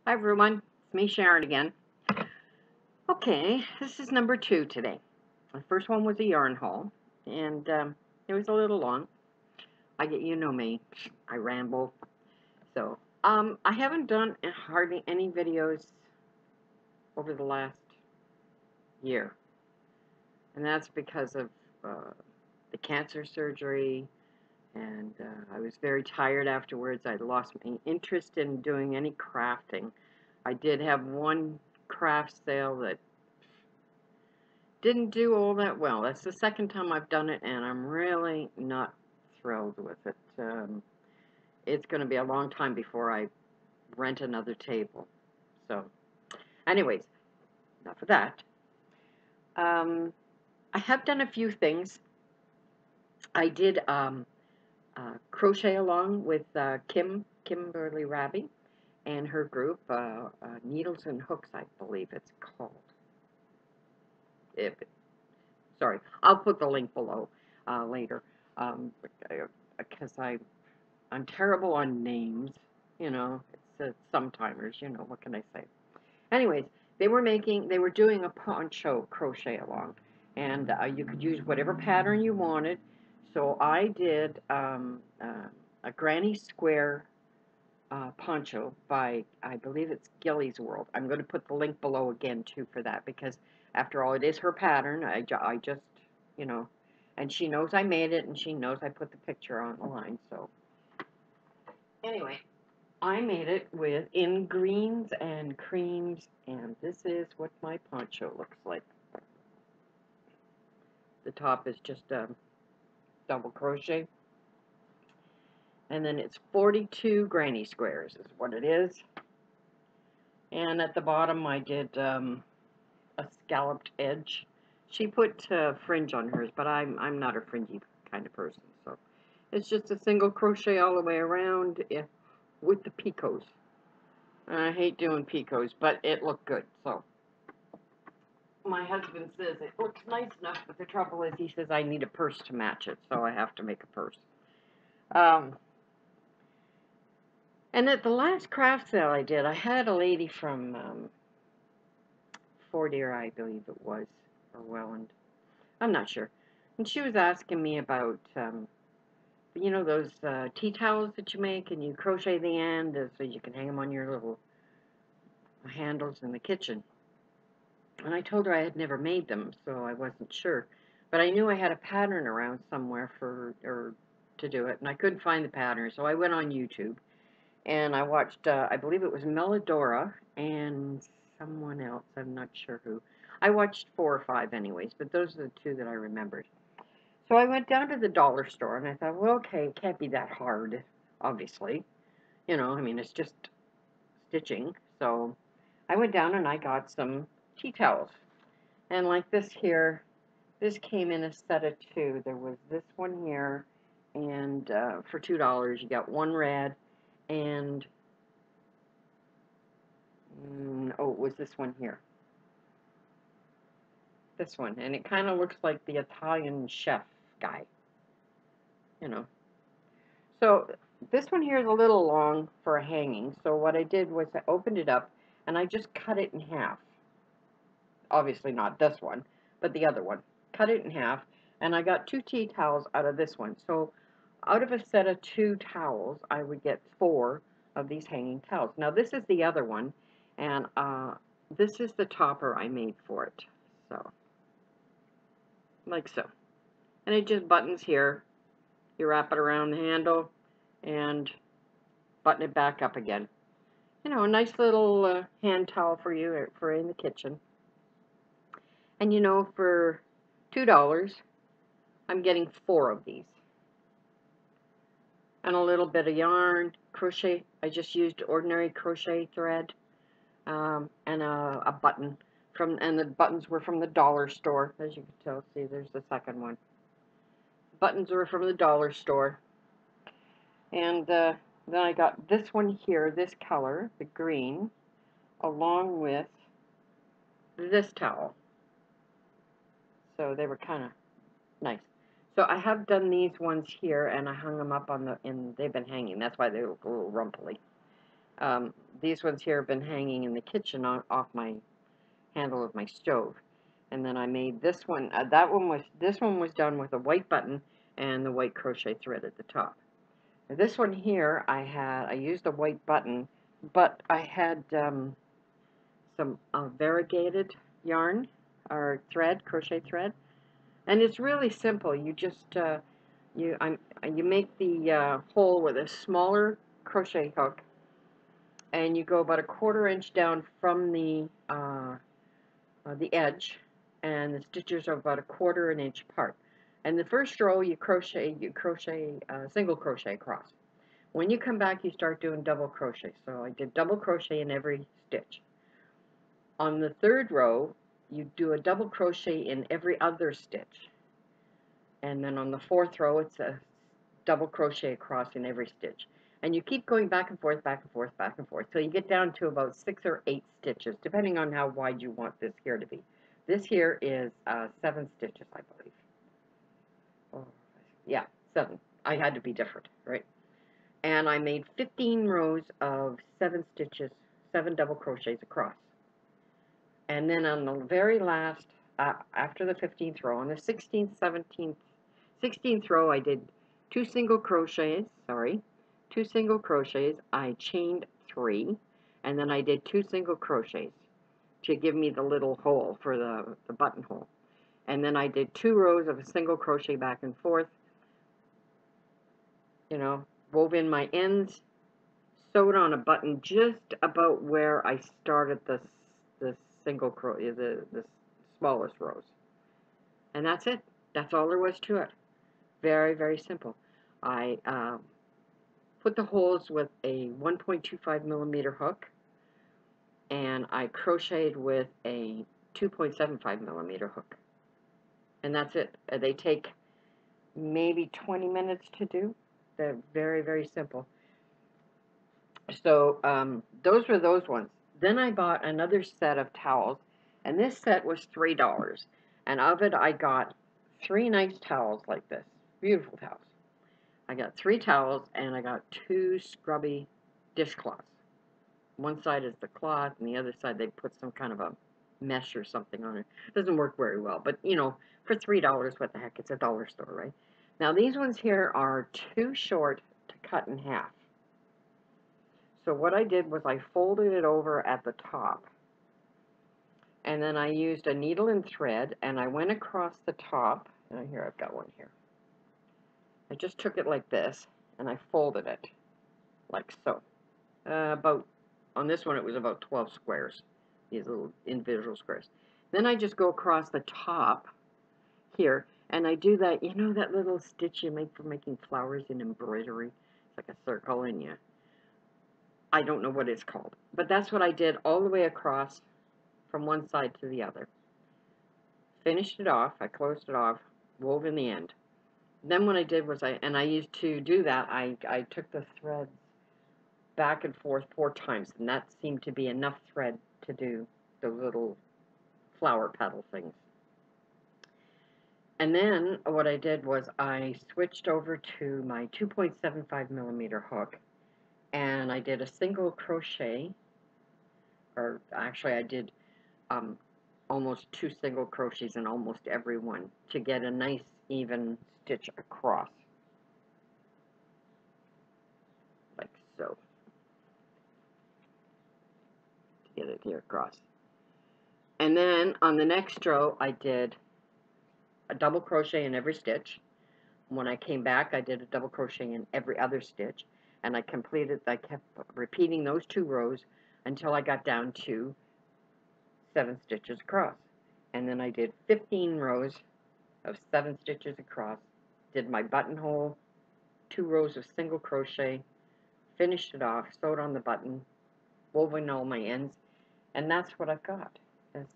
Hi everyone, it's me Sharon again. Okay, this is number 2 today. The first one was a yarn haul, and it was a little long. You know me, I ramble. So, I haven't done hardly any videos over the last year, and that's because of the cancer surgery, and I was very tired afterwards. I lost my interest in doing any crafting. I did have one craft sale that didn't do all that well. That's the second time I've done it, and I'm really not thrilled with it. It's going to be a long time before I rent another table. So, anyways, enough of that. Um, I have done a few things. I did crochet along with Kimberly Raby and her group, Needles and Hooks, I believe it's called. If Sorry, I'll put the link below later, because I'm terrible on names. It's sometimers. What can I say? Anyways, they were doing a poncho crochet along, and you could use whatever pattern you wanted. So I did a granny square poncho by, I believe it's Gilly's World. I'm going to put the link below again too for that, because after all, it is her pattern. I just, you know, and she knows I made it, and she knows I put the picture on the line. So anyway, I made it in greens and creams, and this is what my poncho looks like. The top is just double crochet, and then it's 42 granny squares is what it is. And at the bottom I did a scalloped edge. She put fringe on hers, but I'm not a fringy kind of person, so it's just a single crochet all the way around with the picots. I hate doing picots, but it looked good. So my husband says it looks nice enough, but the trouble is he says I need a purse to match it, so I have to make a purse. And at the last craft sale I did, I had a lady from Fort Erie, I believe it was, or Welland. I'm not sure. And she was asking me about, those tea towels that you make and you crochet the end so you can hang them on your little handles in the kitchen. And I told her I had never made them, so I wasn't sure. But I knew I had a pattern around somewhere to do it, and I couldn't find the pattern, so I went on YouTube and I watched. I believe it was Melodora and someone else. I'm not sure who. I watched 4 or 5 anyways, but those are the 2 that I remembered. So I went down to the dollar store and I thought, well, okay, it can't be that hard, obviously. It's just stitching. So I went down and I got some tea towels. And like this here, this came in a set of 2. There was this one here, and for $2, you got one red, and, oh, it was this one here. This one, and it kind of looks like the Italian chef guy, you know. So this one here is a little long for a hanging, so what I did was I opened it up, and I just cut it in half. Obviously not this one, but the other one. Cut it in half, and I got 2 tea towels out of this one. So out of a set of 2 towels, I would get 4 of these hanging towels. Now this is the other one, and this is the topper I made for it. So, like so. And it just buttons here. You wrap it around the handle, and button it back up again. A nice little hand towel for you for in the kitchen. And for $2, I'm getting 4 of these. And a little bit of yarn, crochet. I just used ordinary crochet thread, and a button and the buttons were from the dollar store, as you can tell. See, there's the second one. Buttons were from the dollar store. And then I got this one here, this color, the green, along with this towel. So they were kind of nice. So I have done these ones here, and I hung them up and they've been hanging. That's why they look a little rumply. These ones here have been hanging in the kitchen off my handle of my stove. And then I made this one. This one was done with a white button and the white crochet thread at the top. Now this one here, I used a white button, but I had some variegated yarn or thread, crochet thread, and it's really simple. You just you make the hole with a smaller crochet hook, and you go about a 1/4 inch down from the edge, and the stitches are about a 1/4 inch apart. And the first row you crochet single crochet across. When you come back, you start doing double crochet. So I did double crochet in every stitch. On the 3rd row, you do a double crochet in every other stitch. And then on the 4th row, it's a double crochet across in every stitch. And you keep going back and forth, back and forth, back and forth, till you get down to about 6 or 8 stitches, depending on how wide you want this here to be. This here is 7 stitches, I believe. Oh, yeah, 7. I had to be different, right? And I made 15 rows of 7 stitches, 7 double crochets across. And then on the very last, after the 15th row, on the 16th, 17th, 16th row, I did 2 single crochets, I chained 3, and then I did 2 single crochets to give me the little hole for the buttonhole. And then I did 2 rows of a single crochet back and forth, you know, wove in my ends, sewed on a button just about where I started the single crochet, the smallest rows. And that's it. That's all there was to it. Very, very simple. I put the holes with a 1.25 millimeter hook, and I crocheted with a 2.75 millimeter hook. And that's it. They take maybe 20 minutes to do. They're very, very simple. So those were those ones. Then I bought another set of towels, and this set was $3. And of it, I got 3 nice towels like this. Beautiful towels. I got 3 towels, and I got 2 scrubby dishcloths. One side is the cloth, and the other side they put some kind of a mesh or something on it. It doesn't work very well, but you know, for $3, what the heck? It's a dollar store, right? Now these ones here are too short to cut in half. So what I did was I folded it over at the top, and then I used a needle and thread, and I went across the top. And here, I've got one here. I just took it like this, and I folded it like so. On this one, it was about 12 squares, these little individual squares. Then I just go across the top here, and I do that, you know, that little stitch you make for making flowers in embroidery? It's like a circle, and I don't know what it's called, but that's what I did all the way across from one side to the other. Finished it off, I closed it off, wove in the end. Then what I did was I used to do that, I took the threads back and forth 4 times, and that seemed to be enough thread to do those little flower petal things. And then what I did was I switched over to my 2.75 millimeter hook, and I did a single crochet, or actually I did almost 2 single crochets in almost every one to get a nice even stitch across, like so, to get it here across. And then on the next row I did a double crochet in every stitch. When I came back, I did a double crochet in every other stitch, and I kept repeating those 2 rows until I got down to 7 stitches across. And then I did 15 rows of 7 stitches across, did my buttonhole, 2 rows of single crochet, finished it off, sewed on the button, woven all my ends, and that's what I've got. It's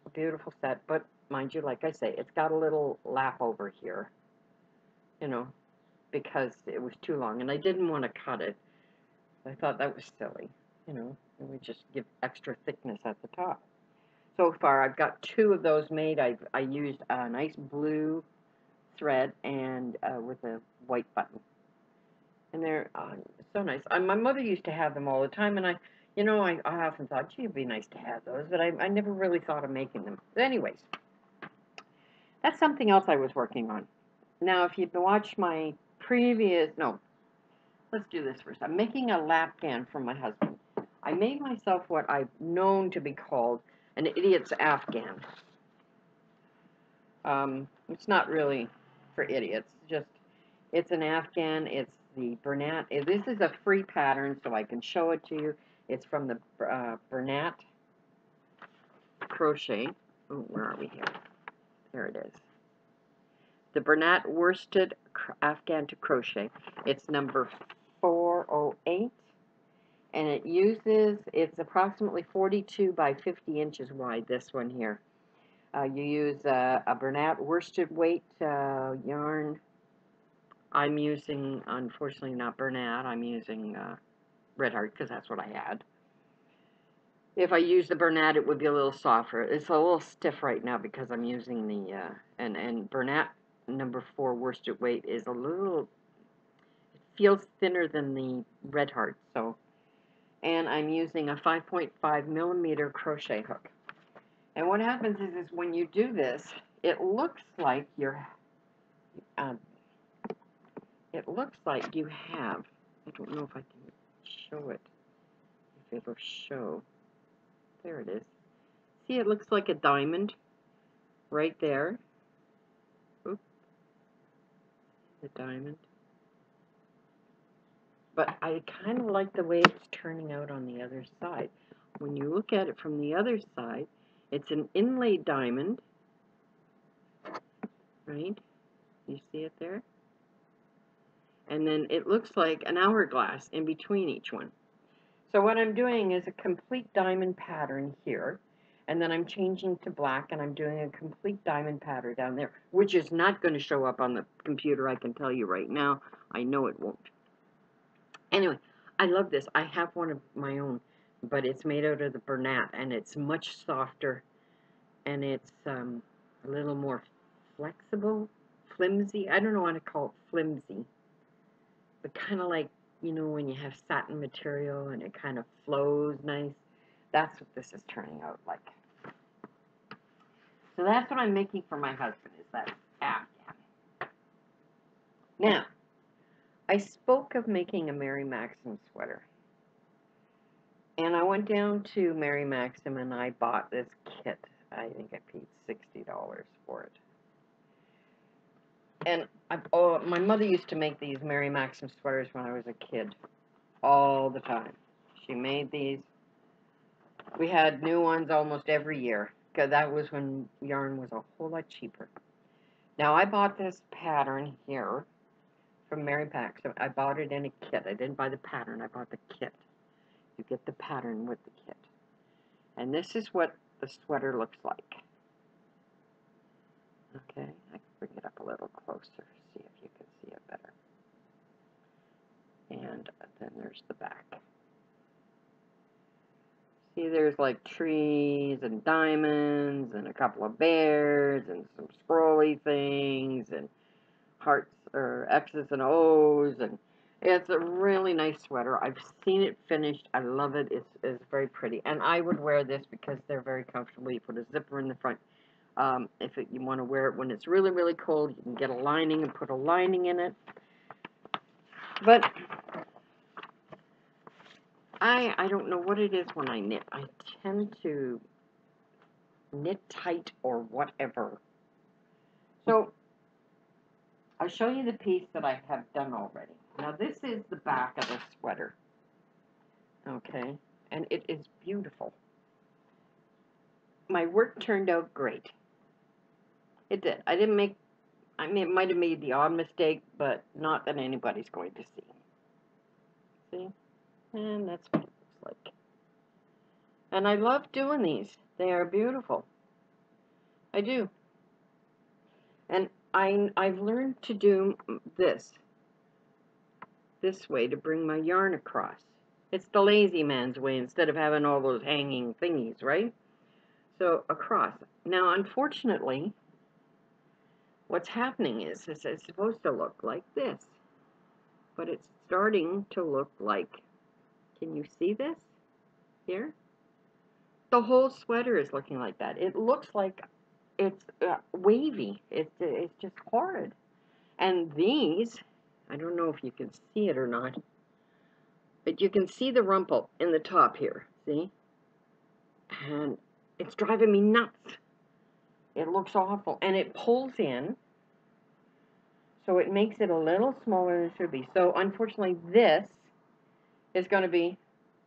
a beautiful set, but mind you, like I say, it's got a little lap over here, you know, because it was too long, and I didn't want to cut it. I thought that was silly, you know, it would just give extra thickness at the top. So far, I've got 2 of those made. I used a nice blue thread and with a white button. and they're so nice. My mother used to have them all the time, and I often thought, gee, it'd be nice to have those, but I never really thought of making them. But anyways, that's something else I was working on. Now, if you've watched my previous, no, let's do this first. I'm making a lapgan for my husband. I made myself what I've known to be called an idiot's Afghan. It's not really for idiots, just it's an Afghan. It's the Bernat. This is a free pattern, so I can show it to you. It's from the Bernat Crochet. Oh, where are we here? There it is. The Bernat Worsted Afghan to Crochet. It's number 408, and it's approximately 42 by 50 inches wide, this one here. You use a Bernat worsted weight yarn. I'm using, unfortunately, not Bernat. I'm using Red Heart because that's what I had. If I use the Bernat, it would be a little softer. It's a little stiff right now because I'm using the and Bernat number 4 worsted weight is a little. It feels thinner than the Red Heart, so. And I'm using a 5.5 millimeter crochet hook. And what happens is when you do this, it looks like you have, I don't know if I can show it, if it'll show, there it is. See, it looks like a diamond right there. Oops, the diamond. But I kind of like the way it's turning out on the other side. When you look at it from the other side, it's an inlaid diamond, right? You see it there? And then it looks like an hourglass in between each one. So what I'm doing is a complete diamond pattern here, and then I'm changing to black, and I'm doing a complete diamond pattern down there, which is not going to show up on the computer, I can tell you right now. I know it won't. Anyway, I love this. I have one of my own, but it's made out of the Bernat, and it's much softer, and it's a little more flexible, flimsy. I don't know how to call it flimsy, but kind of like, when you have satin material and it kind of flows nice. That's what this is turning out like. So that's what I'm making for my husband, is that Afghan. Now, I spoke of making a Mary Maxim sweater. And I went down to Mary Maxim and I bought this kit. I think I paid $60 for it. And my mother used to make these Mary Maxim sweaters when I was a kid, all the time. She made these. We had new ones almost every year, because that was when yarn was a whole lot cheaper. Now, I bought this pattern here from Mary Maxim. I bought it in a kit. I didn't buy the pattern, I bought the kit. You get the pattern with the kit. And this is what the sweater looks like. Okay, I can bring it up a little closer, see if you can see it better. And then there's the back. See, there's like trees and diamonds and a couple of bears and some scrolly things and hearts or X's and O's, and it's a really nice sweater. I've seen it finished. I love it. It's very pretty, and I would wear this because they're very comfortable. You put a zipper in the front. You want to wear it when it's really, really cold, you can get a lining and put a lining in it. But I don't know what it is when I knit. I tend to knit tight or whatever. So I'll show you the piece that I have done already. Now this is the back of the sweater. Okay, and it is beautiful. My work turned out great. It did. I mean, it might have made the odd mistake, but not that anybody's going to see. See? And that's what it looks like. And I love doing these. They are beautiful. I do. And I've learned to do this way to bring my yarn across. It's the lazy man's way instead of having all those hanging thingies, right? So across. Now, unfortunately, what's happening is it's supposed to look like this. but it's starting to look like, can you see this here? The whole sweater is looking like that. It looks like it's wavy. It's just horrid. And these, I don't know if you can see it or not, but you can see the rumple in the top here, see? And it's driving me nuts. It looks awful. And it pulls in, so it makes it a little smaller than it should be. So unfortunately, this is going to be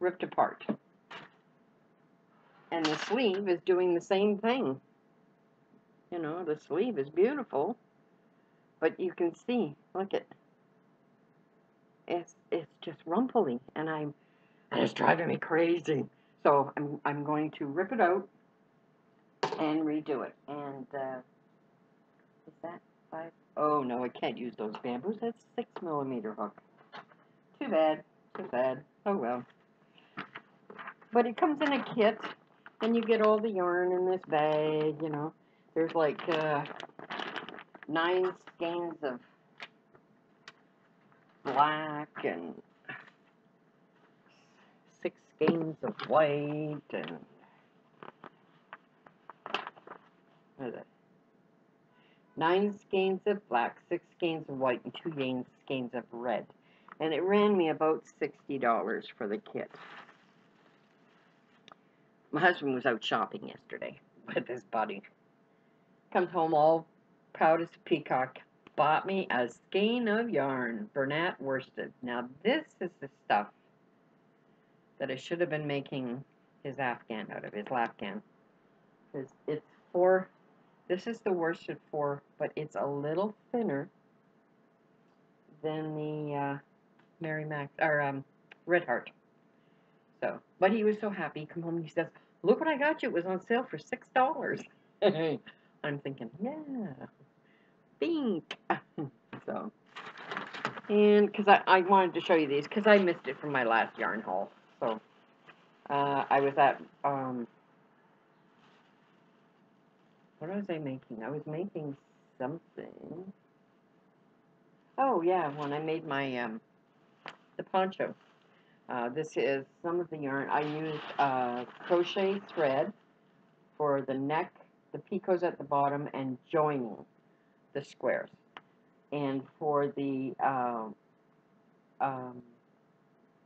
ripped apart. And the sleeve is doing the same thing. You know, the sleeve is beautiful, but you can see, look at, it's just rumply, and it's driving me crazy. So I'm going to rip it out and redo it. And is that 5? Oh no, I can't use those bamboos. That's 6mm hook. Too bad. Too bad. Oh well. But it comes in a kit, and you get all the yarn in this bag. You know, there's like 9 skeins of black and 6 skeins of white and what is it? 9 skeins of black, 6 skeins of white, and 2 skeins of red. And it ran me about $60 for the kit. My husband was out shopping yesterday with his buddy. Comes home all proud as a peacock. Bought me a skein of yarn, Bernat worsted. Now this is the stuff that I should have been making his afghan out of, his lapghan. It's for, this is the worsted for, but it's a little thinner than the Mary Max, or Red Heart. So, but he was so happy. He come home and he says, "Look what I got you. It was on sale for $6." I'm thinking, yeah, think. So, and because I wanted to show you these because I missed it from my last yarn haul. So, I was at what was I making? I was making something. Oh yeah, when I made my the poncho. This is some of the yarn. I used crochet thread for the neck, the picots at the bottom, and joining the squares. And for the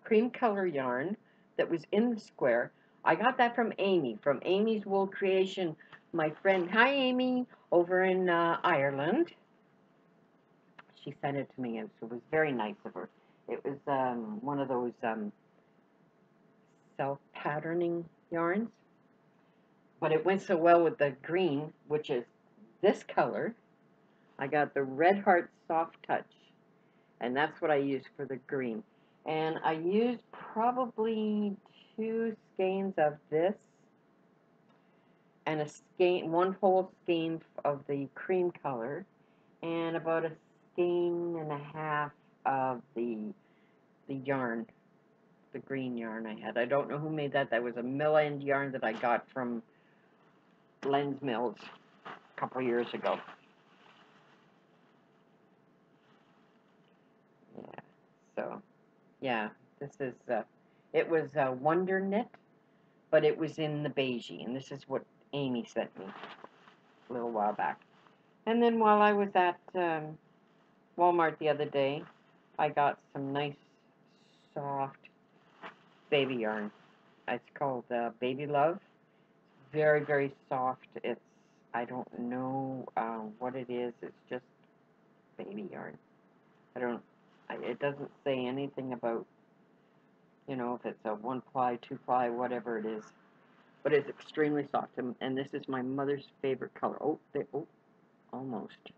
cream color yarn that was in the square, I got that from Amy, from Amy's Wool Creation. My friend, hi Amy, over in Ireland. She sent it to me, and so it was very nice of her. It was one of those self-patterning yarns, but it went so well with the green, which is this color. I got the Red Heart Soft Touch, and that's what I used for the green. And I used probably 2 skeins of this, and a skein, 1 whole skein of the cream color, and about a skein and a half of the yarn, the green yarn I had. I don't know who made that. That was a mill end yarn that I got from Len's Mills a couple years ago. Yeah, so, yeah, this is, it was Wonder Knit, but it was in the beigey, and this is what Amy sent me a little while back. And then while I was at Walmart the other day, I got some nice, soft baby yarn. It's called Baby Love. Very, very soft. It's, I don't know what it is. It's just baby yarn. It doesn't say anything about, you know, if it's a 1-ply, 2-ply, whatever it is. But it's extremely soft, and this is my mother's favorite color. Oh, almost.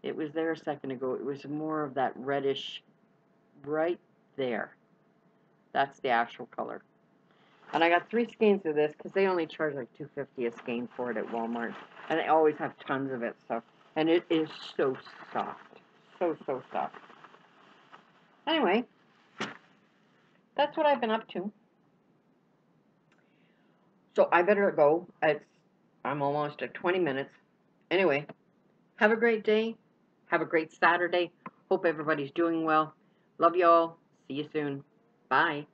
It was there a second ago. It was more of that reddish right there. That's the actual color. And I got 3 skeins of this because they only charge like $2.50 a skein for it at Walmart. And they always have tons of it. So, and it is so soft. So, so soft. Anyway, that's what I've been up to. So I better go. I'm almost at 20 minutes. Anyway, have a great day. Have a great Saturday. Hope everybody's doing well. Love you all. See you soon. Bye.